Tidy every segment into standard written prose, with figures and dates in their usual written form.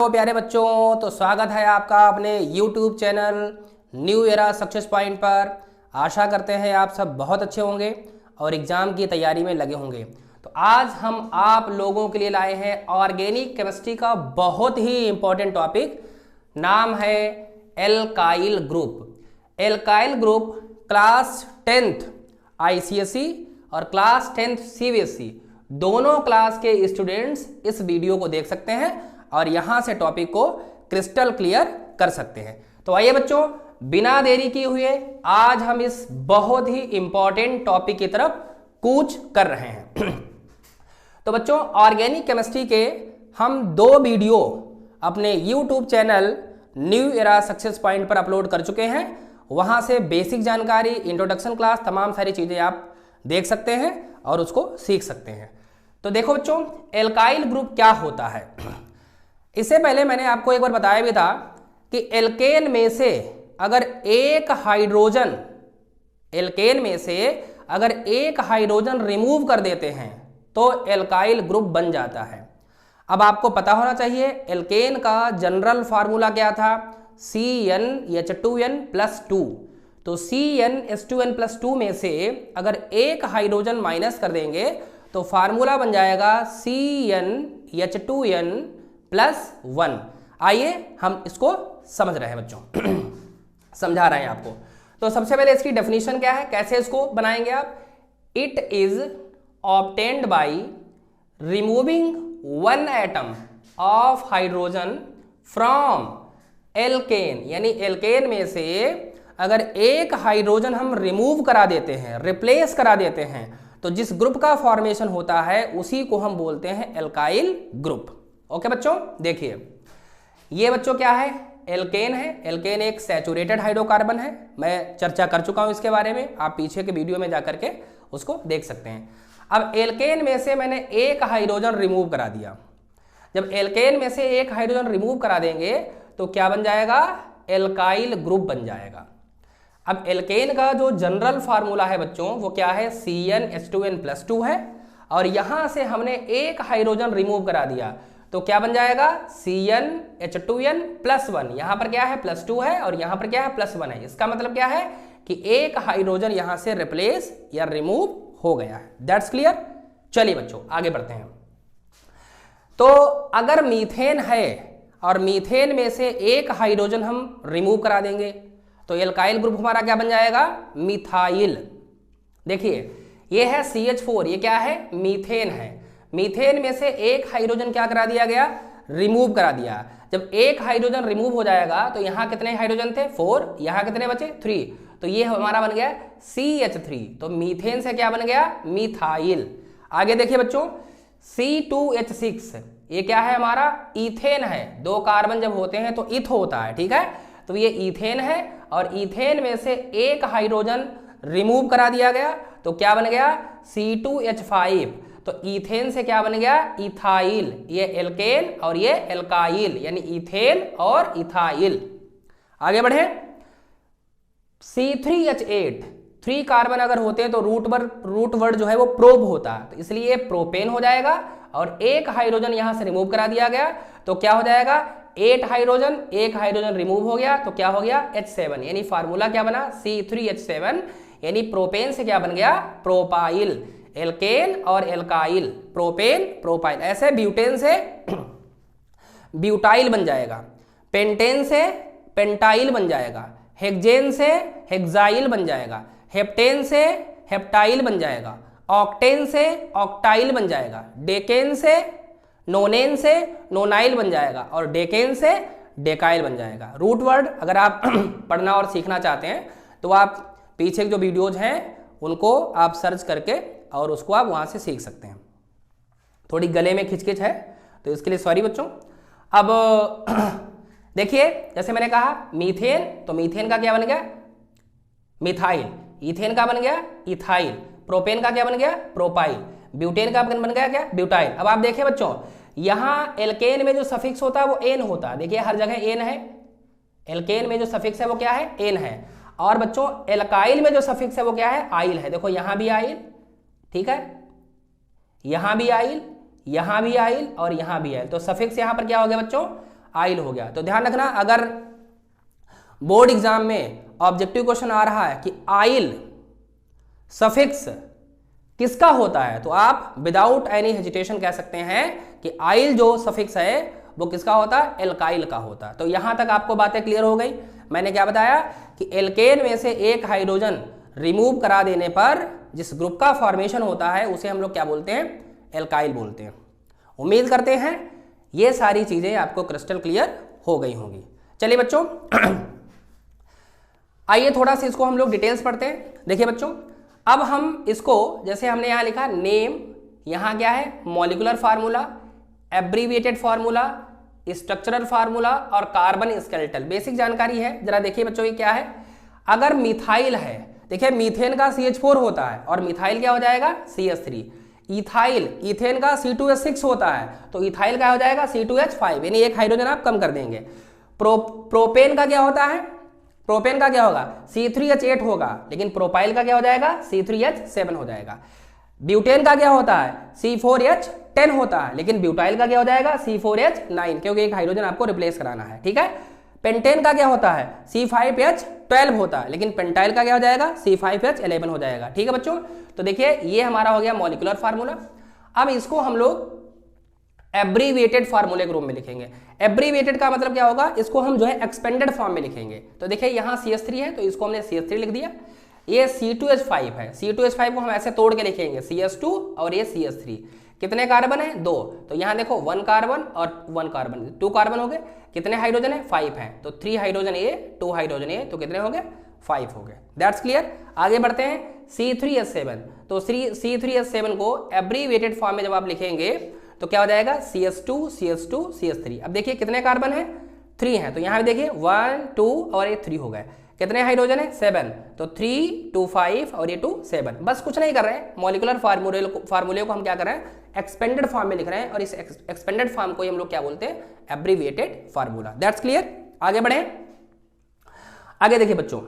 तो प्यारे बच्चों, तो स्वागत है आपका अपने YouTube channel new era success point पर। आशा करते हैं आप सब बहुत अच्छे होंगे और एग्ज़ाम की तैयारी में लगे होंगे। तो आज हम आप लोगों के लिए लाए हैं ऑर्गेनिक केमिस्ट्री का बहुत ही इम्पोर्टेंट टॉपिक। नाम है alkyl group. Alkyl group class 10th ICSE और क्लास 10th CBSE दोनों क्लास के स्टूडेंट्स इस वीडियो को देख सकते हैं और यहां से टॉपिक को क्रिस्टल क्लियर कर सकते हैं। तो आइए बच्चों, बिना देरी किए हुए आज हम इस बहुत ही इंपॉर्टेंट टॉपिक की तरफ कूच कर रहे हैं। तो बच्चों, ऑर्गेनिक केमिस्ट्री के हम 2 वीडियो अपने YouTube channel new era success point पर अपलोड कर चुके हैं। वहां से बेसिक जानकारी, इंट्रोडक्शन क्लास, तमाम सारी चीजें आप देख सकते हैं और उसको सीख सकते हैं। तो देखो बच्चों, एल्काइल ग्रुप क्या होता है। इससे पहले मैंने आपको एक बार बताया भी था कि एल्केन में से अगर एक हाइड्रोजन रिमूव कर देते हैं तो एल्काइल ग्रुप बन जाता है। अब आपको पता होना चाहिए एल्केन का जनरल फार्मूला क्या था, CnH2n+2। तो CnH2n+2 में से अगर एक हाइड्रोजन माइनस कर देंगे तो फार्मूला बन जाएगा CnH2n+1। आइए हम इसको समझ रहे हैं बच्चों, समझा रहे हैं आपको। तो सबसे पहले इसकी डेफिनेशन क्या है, कैसे इसको बनाएंगे आप। It is obtained by removing 1 atom of hydrogen from alkane, यानी एल्केन में से अगर एक हाइड्रोजन हम रिमूव करा देते हैं, रिप्लेस करा देते हैं, तो जिस ग्रुप का फॉर्मेशन होता है उसी को हम बोलते हैं एल्काइल ग्रुप। ओके बच्चों, देखिए ये बच्चों क्या है, एल्केन है। एल्केन एक सैचुरेटेड हाइड्रोकार्बन है। मैं चर्चा कर चुका हूं इसके बारे में, आप पीछे के वीडियो में जाकर के उसको देख सकते हैं। अब एल्केन में से मैंने एक हाइड्रोजन रिमूव करा दिया। जब एल्केन में से एक हाइड्रोजन रिमूव करा देंगे तो क्या बन जाएगा, एल्काइल ग्रुप बन जाएगा। अब एल्केन का जो जनरल फार्मूला है बच्चों वो क्या है, CnH2n+2 है और यहां से हमने एक हाइड्रोजन रिमूव करा दिया तो क्या बन जाएगा, CnH2n+1। यहां पर क्या है, +2 है और यहां पर क्या है, +1 है। इसका मतलब क्या है कि एक हाइड्रोजन यहां से रिप्लेस या रिमूव हो गया है। That's clear. चलिए बच्चों आगे बढ़ते हैं। तो अगर मीथेन है और मीथेन में से एक हाइड्रोजन हम रिमूव करा देंगे तो एल्काइल ग्रुप हमारा क्या बन जाएगा, मिथाइल। देखिए ये है CH4, ये क्या है, मीथेन है। मीथेन में से एक हाइड्रोजन क्या करा दिया गया, रिमूव करा दिया। जब एक हाइड्रोजन रिमूव हो जाएगा तो यहां कितने हाइड्रोजन थे, 4, यहां कितने बचे, 3। तो ये हमारा बन गया CH3। तो मीथेन से क्या बन गया, मिथाइल। आगे देखिए बच्चों, C2H6 ये क्या है, हमारा इथेन है। 2 कार्बन जब होते हैं तो इथ होता है, ठीक है। तो ये इथेन है और इथेन में से एक हाइड्रोजन रिमूव करा दिया गया तो क्या बन गया, C2H5। तो इथेन से क्या बन गया, इथाइल। ये एल्केन और ये एल्काइल, यानी इथेन और इथाइल। आगे बढ़े, C3H8। 3 कार्बन अगर होते हैं तो रूट वर्ड जो है वो प्रोप होता है, तो इसलिए प्रोपेन हो जाएगा और एक हाइड्रोजन यहां से रिमूव करा दिया गया तो क्या हो जाएगा, 8 हाइड्रोजन, एक हाइड्रोजन रिमूव हो गया तो क्या हो गया, H7। यानी फार्मूला क्या बना, C3H7, यानी प्रोपेन से क्या बन गया, प्रोपाइल। एल्केन और एल्काइल, प्रोपेन प्रोपाइल। ऐसे ब्यूटेन से ब्यूटाइल बन जाएगा, पेंटेन से पेंटाइल बन जाएगा, हेक्सेन से हेक्साइल बन जाएगा, हेप्टेन से हेप्टाइल बन जाएगा, ऑक्टेन से ऑक्टाइल बन जाएगा, डेकेन से नोनेन से नोनाइल बन जाएगा और डेकेन से डेकाइल बन जाएगा। रूट वर्ड अगर आप पढ़ना और सीखना चाहते हैं तो आप पीछे के जो वीडियोज हैं उनको आप सर्च करके और उसको आप वहां से सीख सकते हैं। थोड़ी गले में खिचखिच है तो इसके लिए सॉरी बच्चों। अब देखिए जैसे मैंने कहा मीथेन, तो मीथेन का क्या बन गया, मिथाइल। इथेन का बन गया इथाइल। प्रोपेन का क्या बन गया, प्रोपाइल। ब्यूटेन का बन गया क्या, ब्यूटाइल। अब आप देखिए बच्चों, यहां एल्केन में जो सफिक्स होता है वो एन होता है। देखिए हर जगह एन है। एल्केन में जो सफिक्स है वो क्या है, एन है। और बच्चों एल्काइल में जो सफिक्स है वो क्या है, आइल है। देखो यहां भी आइल, ठीक है, यहां भी आइल, यहां भी आइल और यहां भी आइल। तो सफिक्स यहां पर क्या हो गया बच्चों, आइल हो गया। तो ध्यान रखना, अगर बोर्ड एग्जाम में ऑब्जेक्टिव क्वेश्चन आ रहा है कि आइल सफिक्स किसका होता है, तो आप विदाउट एनी हेजिटेशन कह सकते हैं कि आइल जो सफिक्स है वो किसका होता है, एल्काइल का होता है। तो यहां तक आपको बातें क्लियर हो गई। मैंने क्या बताया कि एल्केन में से एक हाइड्रोजन रिमूव करा देने पर जिस ग्रुप का फॉर्मेशन होता है उसे हम लोग क्या बोलते हैं, एल्काइल बोलते हैं। उम्मीद करते हैं ये सारी चीजें आपको क्रिस्टल क्लियर हो गई होंगी। चलिए बच्चों आइए थोड़ा सा इसको हम लोग डिटेल्स पढ़ते हैं। देखिए बच्चों, अब हम इसको जैसे हमने यहां लिखा नेम, यहां क्या है molecular formula, abbreviated formula, structural formula और कार्बन स्केलेटल, बेसिक जानकारी है। जरा देखिए बच्चों ये क्या है, अगर मिथाइल है, देखिए मीथेन का CH4 होता है और मिथाइल क्या हो जाएगा CH3, इथाइल इथेन का C2H6 होता है तो इथाइल क्या हो जाएगा C2H5, यानी एक हाइड्रोजन आप कम कर देंगे। प्रोपेन का क्या होता है, प्रोपेन का क्या होगा C3H8 होगा, लेकिन प्रोपाइल का क्या हो जाएगा C3H7 हो जाएगा। ब्यूटेन का क्या होता है C4H10 होता है, लेकिन ब्यूटाइल का क्या हो जाएगा C4H9, क्योंकि एक हाइड्रोजन आपको रिप्लेस कराना है। ठीक है, पेंटेन का क्या होता है C5H12 होता है, लेकिन पेंटाइल का क्या हो जाएगा C5H11 हो जाएगा। ठीक है बच्चों, तो देखिए ये हमारा हो गया मॉलिक्यूलर फार्मूला। अब इसको हम लोग एब्रीविएटेड फार्मूले के रूप में लिखेंगे। एब्रीविएटेड का मतलब क्या होगा, इसको हम जो है एक्सपेंडेड फॉर्म में लिखेंगे। तो देखिए यहाँ CH3 है तो इसको हमने CH3 लिख दिया, ये C2H5 है, C2H5 को हम ऐसे तोड़ के लिखेंगे CS2 और ये CH3। कितने कार्बन है 2, तो यहाँ देखो 1 कार्बन और 1 कार्बन, 2 कार्बन हो गए। कितने हाइड्रोजन है 5 हैं, तो 3 हाइड्रोजन ये 2 हाइड्रोजन ये, तो कितने हो गए 5 हो गए। That's clear. आगे बढ़ते हैं C3H7, तो C3H7 को एब्रीविएटेड फॉर्म में जब आप लिखेंगे तो क्या हो जाएगा CS2 CS2 CS3। अब देखिए कितने कार्बन है 3 हैं, तो यहाँ भी देखिए 1 2 और ये 3 हो गए। कितने हाइड्रोजन है 7, तो 3 2 5 और ये 2 7। बस कुछ नहीं कर रहे हैं, मॉलिक्यूलर फार्मूले को हम क्या कर रहे हैं एक्सपेंडेड फॉर्म में लिख रहे हैं, और इस एक्सपेंडेड फॉर्म को ही हम लोग क्या बोलते हैं एब्रीविएटेड फार्मूला। That's clear. आगे बढ़े, आगे देखिए बच्चों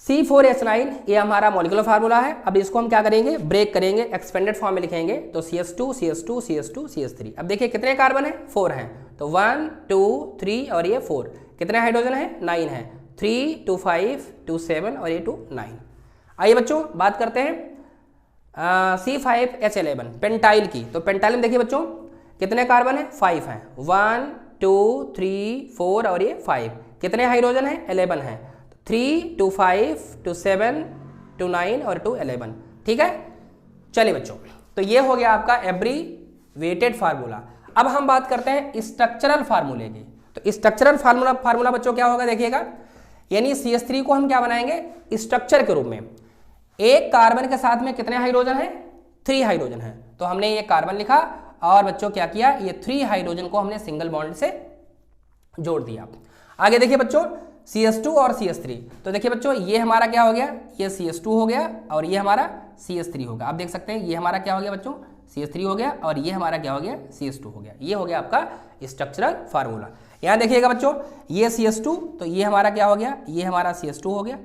C4H9 ये हमारा मॉलिक्यूलर फार्मूला है। अब इसको हम क्या करेंगे ब्रेक करेंगे, एक्सपेंडेड फॉर्म में लिखेंगे, तो CS2 CS2 CS2 CS3। अब देखिए कितने कार्बन है 4 हैं, तो 1 2 3 और ये 4। कितने हाइड्रोजन है 9 है, 3 2 5 2 7 और ये 2 9। आइए बच्चों बात करते हैं C5H11 पेंटाइल की। तो पेंटाइल में देखिए बच्चों कितने कार्बन है 5 हैं, 1 2 3 4 और ये 5। कितने हाइड्रोजन है 11 है, 3 2 5 2 7 2 9 और 2 11। ठीक है, चलिए बच्चों तो ये हो गया आपका एब्रीविएटेड फार्मूला। अब हम बात करते हैं स्ट्रक्चरल फार्मूले की। तो स्ट्रक्चरल फार्मूला बच्चों क्या होगा देखिएगा, यानी CH3 को हम क्या बनाएंगे स्ट्रक्चर के रूप में। एक कार्बन के साथ में कितने हाइड्रोजन है 3 हाइड्रोजन है, तो हमने ये कार्बन लिखा और बच्चों क्या किया ये 3 हाइड्रोजन को हमने सिंगल बॉन्ड से जोड़ दिया। आगे देखिए बच्चों CS2 और CS3, तो देखिए बच्चों ये हमारा क्या हो गया ये CS2 हो गया और ये हमारा CS3 होगा। आप देख सकते हैं ये हमारा क्या हो गया बच्चों CS3 हो गया और ये हमारा क्या हो गया CS2 हो गया। ये हो गया आपका स्ट्रक्चरल फार्मूला। यहाँ देखिएगा बच्चों ये CS2, तो ये हमारा क्या हो गया ये हमारा CS2 हो गया।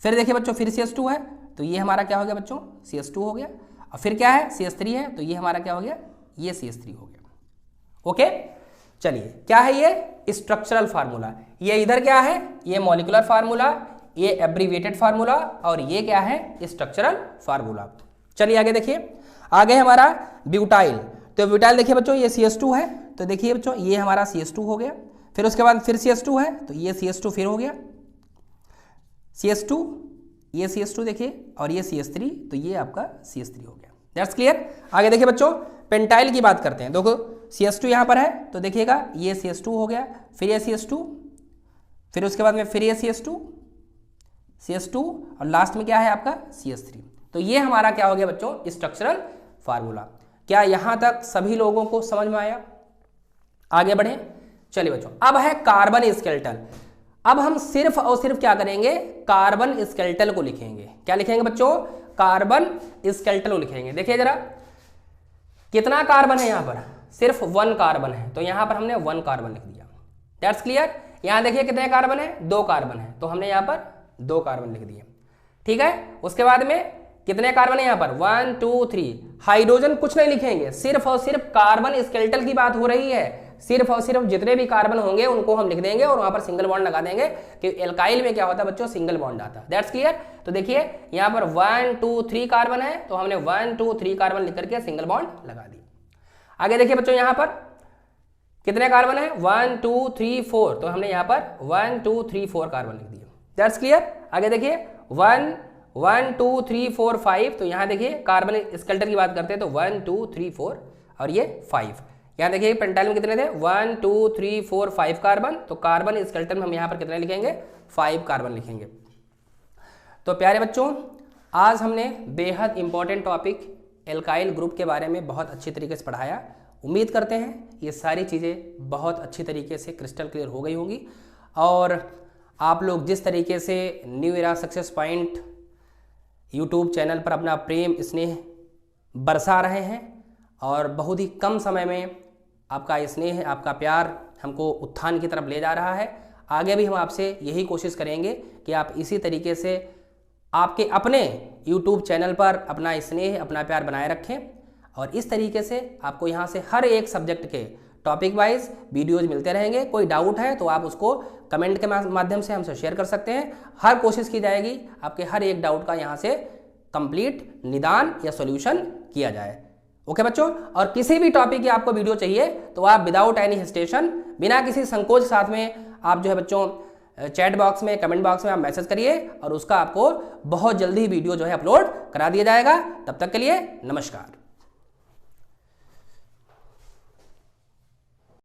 फिर देखिए बच्चों फिर CS2 है, तो ये हमारा क्या हो गया बच्चों CS2 हो गया। और फिर क्या है CS3 है, तो ये हमारा क्या हो गया ये CS3 हो गया। ओके, चलिए क्या है ये स्ट्रक्चरल फार्मूला, ये इधर क्या है ये मॉलिक्यूलर फार्मूला, ये एब्रीविएटेड फार्मूला और ये क्या है स्ट्रक्चरल फार्मूला। चलिए आगे देखिए, आगे हमारा ब्यूटाइल। तो ब्यूटाइल देखिए बच्चों ये CS2 है, तो देखिए बच्चों ये हमारा CS2 हो गया। फिर उसके बाद फिर CS2 है, तो ये CS2 फिर हो गया CS2, ये CS2 देखिए और ये CS3, तो ये आपका CS3 हो गया। That's clear. आगे देखिए बच्चों पेंटाइल की बात करते हैं। देखो CS2 यहाँ पर है, तो देखिएगा ये CS2 हो गया, फिर ये CS2, फिर उसके बाद में फिर ये CS2 और लास्ट में क्या है आपका CS3। तो ये हमारा क्या हो गया बच्चों स्ट्रक्चरल फार्मूला। क्या यहाँ तक सभी लोगों को समझ में आया? आगे बढ़े, चलिए बच्चों अब है कार्बन स्केलेटल। अब हम सिर्फ और सिर्फ क्या करेंगे कार्बन स्केलेटल को लिखेंगे। क्या लिखेंगे बच्चों कार्बन स्केलेटल को लिखेंगे। देखिए जरा कितना कार्बन है यहाँ पर सिर्फ 1 कार्बन है, तो यहाँ पर हमने 1 कार्बन लिख दिया। That's clear. यहाँ देखिए कितने कार्बन है 2 कार्बन है, तो हमने यहाँ पर 2 कार्बन लिख दिए। ठीक है, उसके बाद में कितने कार्बन है यहाँ पर 1 2 3। हाइड्रोजन कुछ नहीं लिखेंगे, सिर्फ और सिर्फ कार्बन स्केलेटल की बात हो रही है, सिर्फ और सिर्फ जितने भी कार्बन होंगे उनको हम लिख देंगे और वहां पर सिंगल बॉन्ड लगा देंगे कि एल्काइल में क्या होता है बच्चों, सिंगल बॉन्ड आता है। That's clear. तो देखिए यहाँ पर 1 2 3 कार्बन है, तो हमने 1 2 3 कार्बन लिख करके सिंगल बॉन्ड लगा दी। आगे देखिए बच्चों यहाँ पर कितने कार्बन है, 1 2 3 4, तो हमने यहाँ पर 1 2 3 4 कार्बन लिख दिए। That's clear. आगे देखिए 1 1 2 3 4 5, तो यहाँ देखिए कार्बन स्केलेटन की बात करते हैं तो 1 2 3 4 और ये 5। यहाँ देखिए पेंटाइल में कितने थे, 1 2 3 4 5 कार्बन, तो कार्बन स्केलेटन में हम यहाँ पर कितने लिखेंगे, 5 कार्बन लिखेंगे। तो प्यारे बच्चों आज हमने बेहद इंपॉर्टेंट टॉपिक एल्काइल ग्रुप के बारे में बहुत अच्छी तरीके से पढ़ाया। उम्मीद करते हैं ये सारी चीज़ें बहुत अच्छी तरीके से क्रिस्टल क्लियर हो गई होंगी और आप लोग जिस तरीके से new era success point YouTube channel पर अपना प्रेम स्नेह बरसा रहे हैं और बहुत ही कम समय में आपका स्नेह, आपका प्यार हमको उत्थान की तरफ ले जा रहा है। आगे भी हम आपसे यही कोशिश करेंगे कि आप इसी तरीके से आपके अपने यूट्यूब चैनल पर अपना स्नेह, अपना प्यार बनाए रखें और इस तरीके से आपको यहाँ से हर एक सब्जेक्ट के टॉपिक वाइज वीडियोज मिलते रहेंगे। कोई डाउट है तो आप उसको कमेंट के माध्यम से हमसे शेयर कर सकते हैं। हर कोशिश की जाएगी आपके हर एक डाउट का यहाँ से कंप्लीट निदान या सॉल्यूशन किया जाए। ओके बच्चों, और किसी भी टॉपिक की आपको वीडियो चाहिए तो आप विदाउट एनी हेजिटेशन, बिना किसी संकोच साथ में आप जो है बच्चों चैट बॉक्स में, कमेंट बॉक्स में आप मैसेज करिए और उसका आपको बहुत जल्दी वीडियो जो है अपलोड करा दिया जाएगा। तब तक के लिए नमस्कार।